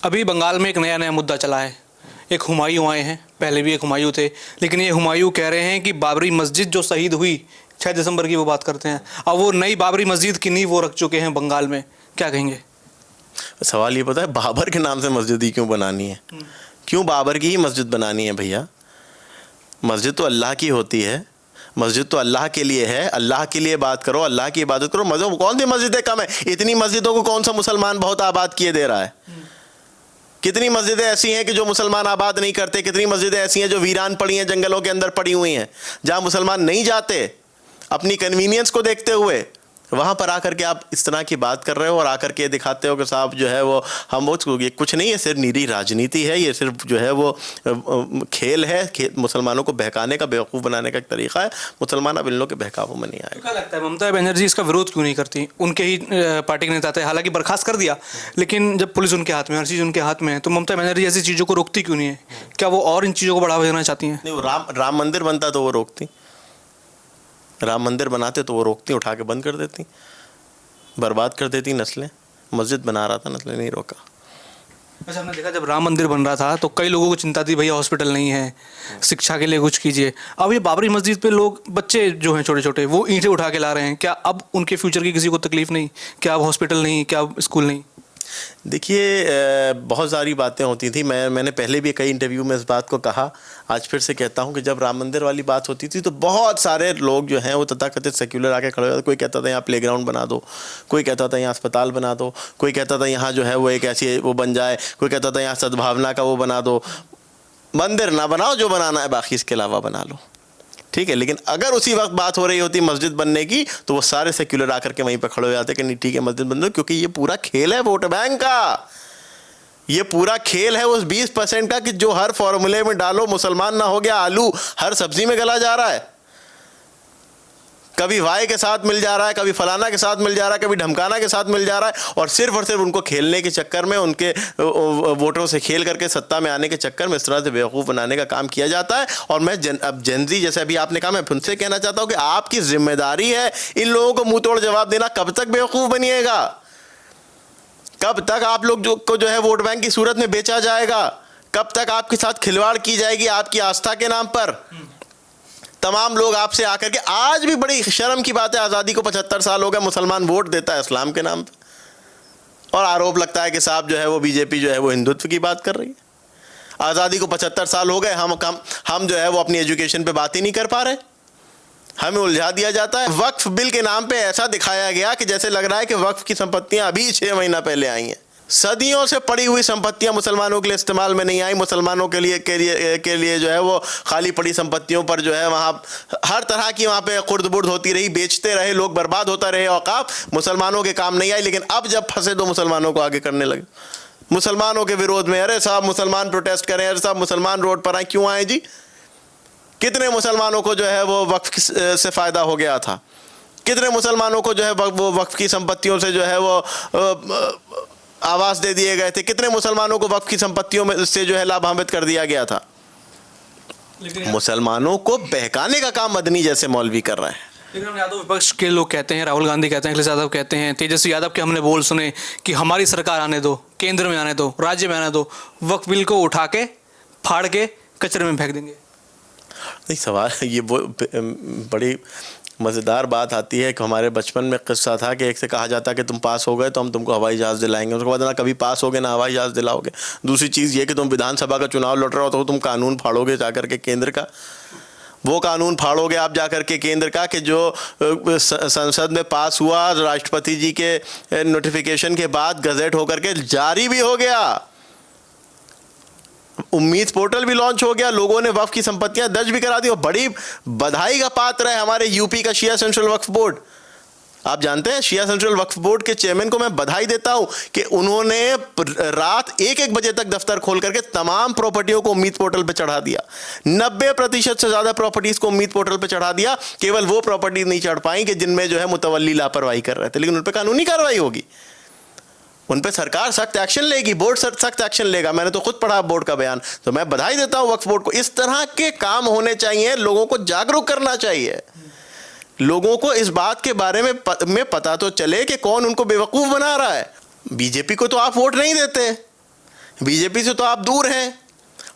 अभी बंगाल में एक नया नया मुद्दा चला है। एक हुमायूं आए हैं, पहले भी एक हुमायूं थे, लेकिन ये हुमायूं कह रहे हैं कि बाबरी मस्जिद जो शहीद हुई 6 दिसंबर की वो बात करते हैं, अब वो नई बाबरी मस्जिद की नींव वो रख चुके हैं बंगाल में। क्या कहेंगे? सवाल ये पता है, बाबर के नाम से मस्जिद ही क्यों बनानी है? क्यों बाबर की ही मस्जिद बनानी है भैया? मस्जिद तो अल्लाह की होती है, मस्जिद तो अल्लाह के लिए है। अल्लाह के लिए बात करो, अल्लाह की इबादत करो। मस्जिद कौन सी मस्जिदें कम है? इतनी मस्जिदों को कौन सा मुसलमान बहुत आबाद किए दे रहा है? कितनी मस्जिदें ऐसी हैं कि जो मुसलमान आबाद नहीं करते? कितनी मस्जिदें ऐसी हैं जो वीरान पड़ी हैं, जंगलों के अंदर पड़ी हुई हैं, जहां मुसलमान नहीं जाते? अपनी कन्वीनियंस को देखते हुए वहां पर आकर के आप इस तरह की बात कर रहे हो और आकर के दिखाते हो कि साहब जो है वो हम वो ये कुछ नहीं है, सिर्फ नीरी राजनीति है, ये सिर्फ जो है वो खेल है, मुसलमानों को बहकाने का, बेवकूफ़ बनाने का एक तरीका है। मुसलमान अब इन लोगों के बहकावों में नहीं आएगा। क्या लगता है ममता बनर्जी इसका विरोध क्यों नहीं करती? उनके ही पार्टी के नेता थे, हालांकि बर्खास्त कर दिया, लेकिन जब पुलिस उनके हाथ में, हर चीज़ उनके हाथ में है, तो ममता बनर्जी ऐसी चीज़ों को रोकती क्यों नहीं है? क्या वो और इन चीज़ों को बढ़ावा देना चाहती हैं? नहीं, वो राम मंदिर बनता तो वो रोकती, राम मंदिर बनाते तो वो रोकती, उठा के बंद कर देती, बर्बाद कर देती नस्लें। मस्जिद बना रहा था, नस्लें नहीं रोका। अच्छा, हमने देखा जब राम मंदिर बन रहा था तो कई लोगों को चिंता थी, भैया हॉस्पिटल नहीं है, शिक्षा के लिए कुछ कीजिए। अब ये बाबरी मस्जिद पे लोग, बच्चे जो हैं छोटे छोटे, वो ईंटें उठा के ला रहे हैं। क्या अब उनके फ्यूचर की किसी को तकलीफ नहीं? क्या अब हॉस्पिटल नहीं? क्या अब स्कूल नहीं? देखिए, बहुत सारी बातें होती थी। मैंने पहले भी कई इंटरव्यू में इस बात को कहा, आज फिर से कहता हूं कि जब राम मंदिर वाली बात होती थी तो बहुत सारे लोग जो हैं वो तथाकथित सेक्युलर आके खड़े होते। कोई कहता था यहाँ प्लेग्राउंड बना दो, कोई कहता था यहाँ अस्पताल बना दो, कोई कहता था यहाँ जो है वो एक ऐसी वो बन जाए, कोई कहता था यहाँ सद्भावना का वो बना दो। मंदिर ना बनाओ, जो बनाना है बाकी इसके अलावा बना लो, ठीक है। लेकिन अगर उसी वक्त बात हो रही होती मस्जिद बनने की तो वो सारे सेक्युलर आकर के वहीं पर खड़े हो जाते कि नहीं ठीक है मस्जिद बन दो, क्योंकि ये पूरा खेल है वोट बैंक का। ये पूरा खेल है उस 20% का कि जो हर फॉर्मूले में डालो मुसलमान ना हो गया आलू, हर सब्जी में गला जा रहा है। कभी वाई के साथ मिल जा रहा है, कभी फलाना के साथ मिल जा रहा है, कभी ढमकाना के साथ मिल जा रहा है, और सिर्फ उनको खेलने के चक्कर में, उनके वोटरों से खेल करके सत्ता में आने के चक्कर में इस तरह से बेवकूफ़ बनाने का काम किया जाता है। और मैं अब जेनजी, जैसे अभी आपने कहा, मैं फिर से कहना चाहता हूँ कि आपकी जिम्मेदारी है इन लोगों को मुंह तोड़ जवाब देना। कब तक बेवकूफ़ बनिएगा? कब तक आप लोग को जो है वोट बैंक की सूरत में बेचा जाएगा? कब तक आपके साथ खिलवाड़ की जाएगी आपकी आस्था के नाम पर? तमाम लोग आपसे आकर के, आज भी बड़ी शर्म की बात है, आज़ादी को 75 साल हो गए, मुसलमान वोट देता है इस्लाम के नाम पे, और आरोप लगता है कि साहब जो है वो बीजेपी जो है वो हिंदुत्व की बात कर रही है। आज़ादी को 75 साल हो गए, हम जो है वो अपनी एजुकेशन पे बात ही नहीं कर पा रहे, हमें उलझा दिया जाता है। वक्फ बिल के नाम पे ऐसा दिखाया गया कि जैसे लग रहा है कि वक्फ की संपत्तियां अभी 6 महीना पहले आई हैं। सदियों से पड़ी हुई संपत्तियां मुसलमानों के लिए इस्तेमाल में नहीं आई। मुसलमानों के लिए जो है वो खाली पड़ी संपत्तियों पर जो है वहाँ हर तरह की वहाँ पे खुर्द-बुर्द होती रही, बेचते रहे लोग, बर्बाद होता रहे औकाफ, मुसलमानों के काम नहीं आई। लेकिन अब जब फंसे तो मुसलमानों को आगे करने लगे, मुसलमानों के विरोध में। अरे साहब मुसलमान प्रोटेस्ट करें, अरे साहब मुसलमान रोड पर आए, क्यों आए जी? कितने मुसलमानों को जो है वो वक्फ से फ़ायदा हो गया था? कितने मुसलमानों को जो है वो वक्फ की संपत्तियों से जो है वो आवास दे दिए गए थे? कितने मुसलमानों को वक्फ की संपत्तियों में से जो है लाभान्वित कर दिया गया था? मुसलमानों को बहकाने का काम मदनी जैसे मौलवी कर रहे हैं। लेकिन यादव विपक्ष के लोग कहते हैं, राहुल गांधी कहते हैं, अखिलेश यादव कहते हैं, तेजस्वी यादव के हमने बोल सुने कि हमारी सरकार आने दो, केंद्र में आने दो, राज्य में आने दो, वक्फ बिल को उठा के फाड़ के कचरे में फेंक देंगे। नहीं, सवाल ये बड़ी मज़ेदार बात आती है कि हमारे बचपन में किस्सा था कि एक से कहा जाता कि तुम पास हो गए तो हम तुमको हवाई जहाज़ दिलाएंगे, उसके बाद ना कभी पास हो गए ना हवाई जहाज़ दिलाओगे। दूसरी चीज़ ये कि तुम विधानसभा का चुनाव लड़ रहे हो तो तुम कानून फाड़ोगे जाकर के केंद्र का, वो कानून फाड़ोगे आप जाकर के केंद्र का कि जो संसद में पास हुआ, राष्ट्रपति जी के नोटिफिकेशन के बाद गज़ेट होकर के जारी भी हो गया, उम्मीद पोर्टल भी लॉन्च हो गया, लोगों ने वक्फ की संपत्तियां दर्ज भी करा दी। और बड़ी बधाई का पात्र है हमारे यूपी का शिया सेंट्रल वक्फ बोर्ड। आप जानते हैं, शिया सेंट्रल वक्फ बोर्ड के चेयरमैन को मैं बधाई देता हूं कि उन्होंने रात 1-1 बजे तक दफ्तर खोल करके तमाम प्रॉपर्टियों को उम्मीद पोर्टल पे चढ़ा दिया। 90% से ज़्यादा प्रॉपर्टीज़ को उम्मीद पोर्टल पे चढ़ा दिया। केवल वो प्रॉपर्टीज नहीं चढ़ पाई कि जिनमें जो है मुतवल्ली लापरवाही कर रहे थे, लेकिन उन पर कानूनी कार्रवाई होगी, उन पर सरकार सख्त एक्शन लेगी, बोर्ड सख्त एक्शन लेगा। मैंने तो खुद पढ़ा बोर्ड का बयान, तो मैं बधाई देता हूं वक्फ बोर्ड को। इस तरह के काम होने चाहिए, लोगों को जागरूक करना चाहिए, लोगों को इस बात के बारे में पता तो चले कि कौन उनको बेवकूफ़ बना रहा है। बीजेपी को तो आप वोट नहीं देते, बीजेपी से तो आप दूर हैं,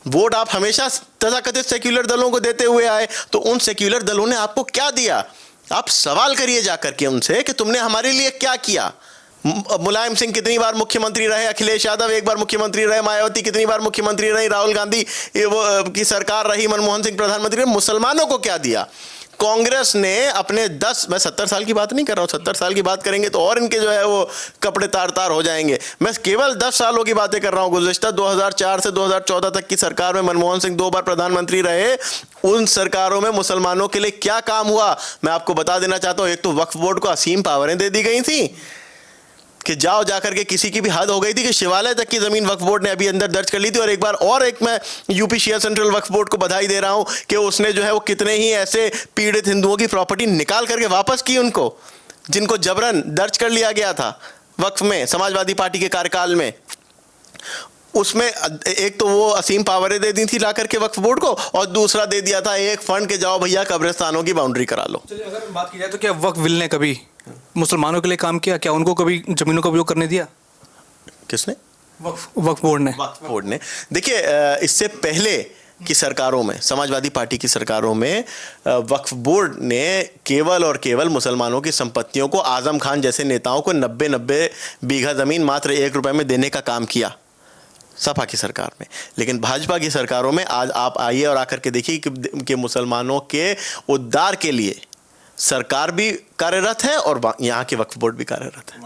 वोट आप हमेशा तथाकथित सेक्युलर दलों को देते हुए आए, तो उन सेक्युलर दलों ने आपको क्या दिया? आप सवाल करिए जाकर के उनसे कि तुमने हमारे लिए क्या किया। मुलायम सिंह कितनी बार मुख्यमंत्री रहे, अखिलेश यादव एक बार मुख्यमंत्री रहे, मायावती कितनी बार मुख्यमंत्री रही, राहुल गांधी की सरकार रही, मनमोहन सिंह प्रधानमंत्री रहे, मुसलमानों को क्या दिया? कांग्रेस ने अपने 10, मैं 70 साल की बात नहीं कर रहा हूँ, 70 साल की बात करेंगे तो और इनके जो है वो कपड़े तार तार हो जाएंगे। मैं केवल 10 सालों की बातें कर रहा हूँ। गुज़िश्ता 2004 से 2014 तक की सरकार में मनमोहन सिंह 2 बार प्रधानमंत्री रहे। उन सरकारों में मुसलमानों के लिए क्या काम हुआ मैं आपको बता देना चाहता हूँ। एक तो वक्फ बोर्ड को असीम पावरें दे दी गई थी कि जाओ जाकर के, किसी की भी हद हो गई थी कि शिवालय तक की ज़मीन वक्फ बोर्ड ने अभी अंदर दर्ज कर ली थी। और एक मैं यूपी शिया सेंट्रल वक्फ बोर्ड को बधाई दे रहा हूं कि उसने जो है वो कितने ही ऐसे पीड़ित हिंदुओं की प्रॉपर्टी निकाल करके वापस की उनको, जिनको जबरन दर्ज कर लिया गया था वक्फ में समाजवादी पार्टी के कार्यकाल में। उसमें एक तो वो असीम पावरें दे दी थी ला करके वक्फ बोर्ड को, और दूसरा दे दिया था एक फंड के जाओ भैया कब्रिस्तानों की बाउंड्री करा लो। चलिए, अगर बात की जाए तो क्या वक्फ बिल ने कभी मुसलमानों के लिए काम किया? क्या उनको कभी जमीनों का उपयोग करने दिया? किसने? वक्फ बोर्ड ने। वक्फ बोर्ड ने। देखिए, इससे पहले की सरकारों में, समाजवादी पार्टी की सरकारों में, वक्फ बोर्ड ने केवल और केवल मुसलमानों की संपत्तियों को, आजम खान जैसे नेताओं को 90-90 बीघा ज़मीन मात्र 1 रुपए में देने का काम किया सपा की सरकार में। लेकिन भाजपा की सरकारों में आज आप आइए और आकर के देखिए कि मुसलमानों के उद्धार के लिए सरकार भी कार्यरत है और यहाँ के वक्फ बोर्ड भी कार्यरत है।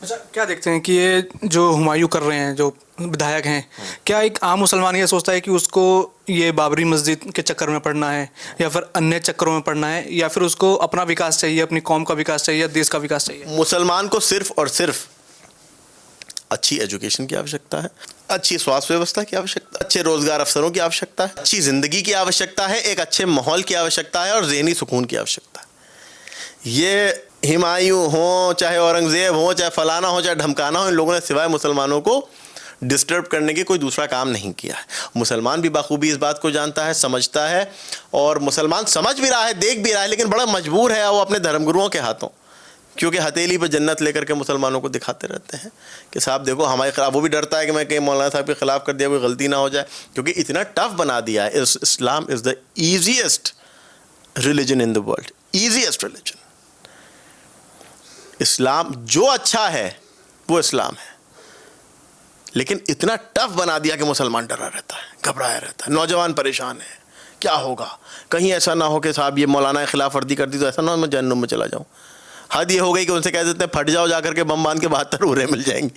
अच्छा, क्या देखते हैं कि ये जो हुमायूं कर रहे हैं, जो विधायक हैं, क्या एक आम मुसलमान ये सोचता है कि उसको ये बाबरी मस्जिद के चक्कर में पड़ना है या फिर अन्य चक्करों में पड़ना है, या फिर उसको अपना विकास चाहिए, अपनी कौम का विकास चाहिए या देश का विकास चाहिए? मुसलमान को सिर्फ और सिर्फ अच्छी एजुकेशन की आवश्यकता है, अच्छी स्वास्थ्य व्यवस्था की आवश्यकता, अच्छे रोजगार अवसरों की आवश्यकता है, अच्छी जिंदगी की आवश्यकता है, एक अच्छे माहौल की आवश्यकता है और ज़हनी सुकून की आवश्यकता है। ये हुमायूं हो, चाहे औरंगज़ेब हो, चाहे फलाना हो, चाहे ढमकाना हो, इन लोगों ने सिवाय मुसलमानों को डिस्टर्ब करने की कोई दूसरा काम नहीं किया है। मुसलमान भी बाखूबी इस बात को जानता है, समझता है, और मुसलमान समझ भी रहा है, देख भी रहा है, लेकिन बड़ा मजबूर है वो अपने धर्मगुरुओं के हाथों, क्योंकि हथेली पर जन्नत लेकर के मुसलमानों को दिखाते रहते हैं कि साहब देखो हमारे खिलाफ। वो भी डरता है कि मैं कहीं मौलाना साहब के खिलाफ कर दिया, कोई गलती ना हो जाए, क्योंकि इतना टफ बना दिया है। Islam is the easiest religion in the world, easiest religion. इस्लाम जो अच्छा है वो इस्लाम है, लेकिन इतना टफ बना दिया कि मुसलमान डरा रहता है, घबराया रहता है, नौजवान परेशान है, क्या होगा, कहीं ऐसा ना हो कि साहब ये मौलाना के खिलाफ वर्दी कर दी तो ऐसा ना हो मैं जहन्नुम में चला जाऊँ। हद ये हो गई कि उनसे कह देते हैं फट जाओ जाकर के, बम बांध के 72 उरे मिल जाएंगे।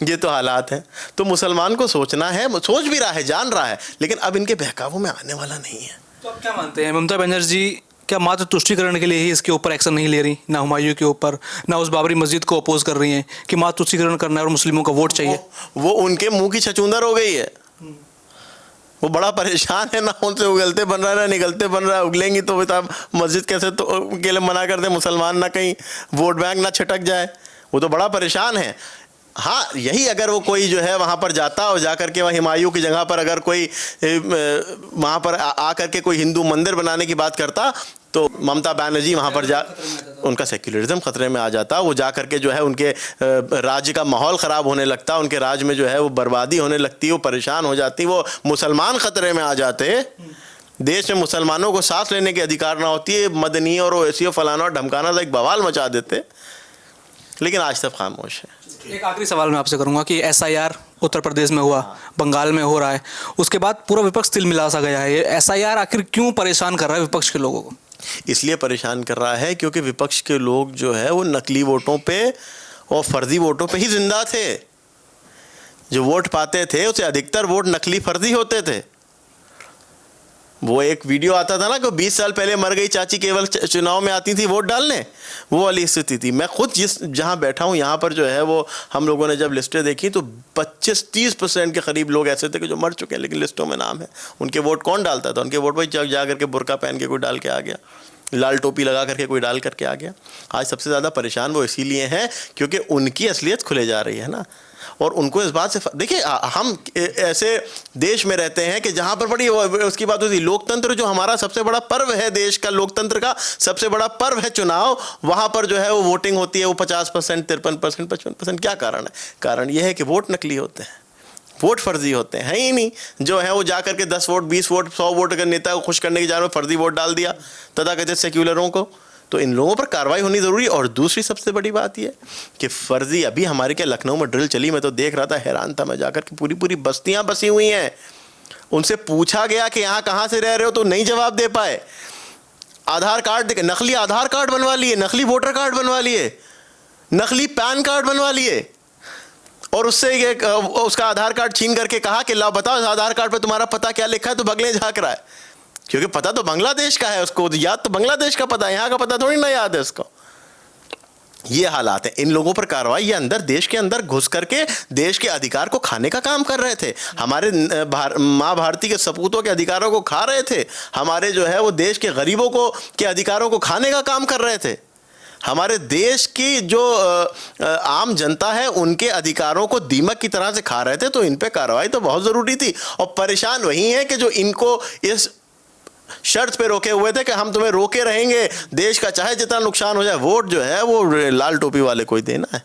ये तो हालात हैं। तो मुसलमान को सोचना है, सोच भी रहा है, जान रहा है, लेकिन अब इनके बहकावों में आने वाला नहीं है। तो आप क्या मानते हैं, ममता बनर्जी क्या मात्र तुष्टिकरण के लिए ही इसके ऊपर एक्शन नहीं ले रही, ना हुमायूं के ऊपर, ना उस बाबरी मस्जिद को अपोज कर रही हैं कि मात्र तुष्टिकरण करना है और मुस्लिमों का वोट चाहिए? वो उनके मुंह की छचूंदर हो गई है। वो बड़ा परेशान है, ना उनसे उगलते बन रहा है ना निगलते बन रहा है। उगलेंगी तो बेटा मस्जिद कैसे तो के लिए मना कर दे, मुसलमान ना कहीं वोट बैंक ना छटक जाए। वो तो बड़ा परेशान है। हाँ, यही अगर वो कोई जो है वहाँ पर जाता और जाकर के वहाँ हुमायूं की जगह पर अगर कोई वहाँ पर आकर के कोई हिंदू मंदिर बनाने की बात करता तो ममता बनर्जी वहाँ पर उनका सेक्युलरिज्म खतरे में आ जाता। वो जा करके जो है उनके राज्य का माहौल ख़राब होने लगता, उनके राज्य में जो है वो बर्बादी होने लगती, वो परेशान हो जाती, वो मुसलमान ख़तरे में आ जाते, देश में मुसलमानों को सांस लेने के अधिकार ना होती है, मदनी और ओवैसी और फलाना और ढमकाना तो एक बवाल मचा देते। लेकिन आज तक खामोश है। एक आखिरी सवाल मैं आपसे करूंगा कि SIR उत्तर प्रदेश में हुआ, बंगाल में हो रहा है, उसके बाद पूरा विपक्ष तिलमिला सा गया है। ये SIR आखिर क्यों परेशान कर रहा है विपक्ष के लोगों को? इसलिए परेशान कर रहा है क्योंकि विपक्ष के लोग जो है वो नकली वोटों पे और फर्जी वोटों पे ही जिंदा थे। जो वोट पाते थे उससे अधिकतर वोट नकली फर्जी होते थे। वो एक वीडियो आता था ना कि 20 साल पहले मर गई चाची केवल चुनाव में आती थी वोट डालने, वो वाली स्थिति थी। मैं खुद जहाँ बैठा हूँ यहाँ पर जो है वो हम लोगों ने जब लिस्टें देखी तो 25-30% के करीब लोग ऐसे थे कि जो मर चुके हैं लेकिन लिस्टों में नाम है। उनके वोट कौन डालता था? उनके वोट वही जा करके बुर्का पहन के कोई डाल के आ गया, लाल टोपी लगा करके कोई डाल करके आ गया। आज सबसे ज़्यादा परेशान वो इसीलिए हैं क्योंकि उनकी असलियत खुले जा रही है ना। और उनको इस बात से देखिए, हम ऐसे देश में रहते हैं कि जहां पर बड़ी उसकी बात होती है, लोकतंत्र जो हमारा सबसे बड़ा पर्व है, देश का लोकतंत्र का सबसे बड़ा पर्व है चुनाव, वहां पर जो है वो वोटिंग होती है वो 50%, 53%, 55%। क्या कारण है? कारण यह है कि वोट नकली होते हैं, वोट फर्जी होते हैं ही नहीं। जो है वो जाकर के 10 वोट, 20 वोट, 100 वोट अगर नेता को खुश करने की जा रहे हो फर्जी वोट डाल दिया तथाकथित सेक्युलरों को, तो इन लोगों पर कार्रवाई होनी जरूरी। और दूसरी सबसे बड़ी बात यह कि फर्जी, अभी हमारे क्या लखनऊ में ड्रिल चली, मैं तो देख रहा था, हैरान था मैं जाकर के, पूरी पूरी बस्तियां बसी हुई हैं। उनसे पूछा गया कि यहाँ कहाँ से रह रहे हो, तो नहीं जवाब दे पाए। आधार कार्ड, नकली आधार कार्ड बनवा लिए, नकली वोटर कार्ड बनवा लिए, नकली पैन कार्ड बनवा लिए, और उससे उसका आधार कार्ड छीन करके कहा कि लाओ बताओ आधार कार्ड पे तुम्हारा पता क्या लिखा है, तो बगले झांक रहा है, क्योंकि पता तो बांग्लादेश का है, उसको याद तो बांग्लादेश का पता है, यहाँ का पता थोड़ी ना याद है उसको। ये हालात है। इन लोगों पर कार्रवाई, ये अंदर देश के अंदर घुस करके देश के अधिकार को खाने का काम कर रहे थे, हमारे माँ भारती के सपूतों के अधिकारों को खा रहे थे, हमारे जो है वो देश के गरीबों को के अधिकारों को खाने का काम कर रहे थे, हमारे देश की जो आम जनता है उनके अधिकारों को दीमक की तरह से खा रहे थे। तो इन पे कार्रवाई तो बहुत ज़रूरी थी। और परेशान वही है कि जो इनको इस शर्त पे रोके हुए थे कि हम तुम्हें रोके रहेंगे, देश का चाहे जितना नुकसान हो जाए, वोट जो है वो लाल टोपी वाले को ही देना है।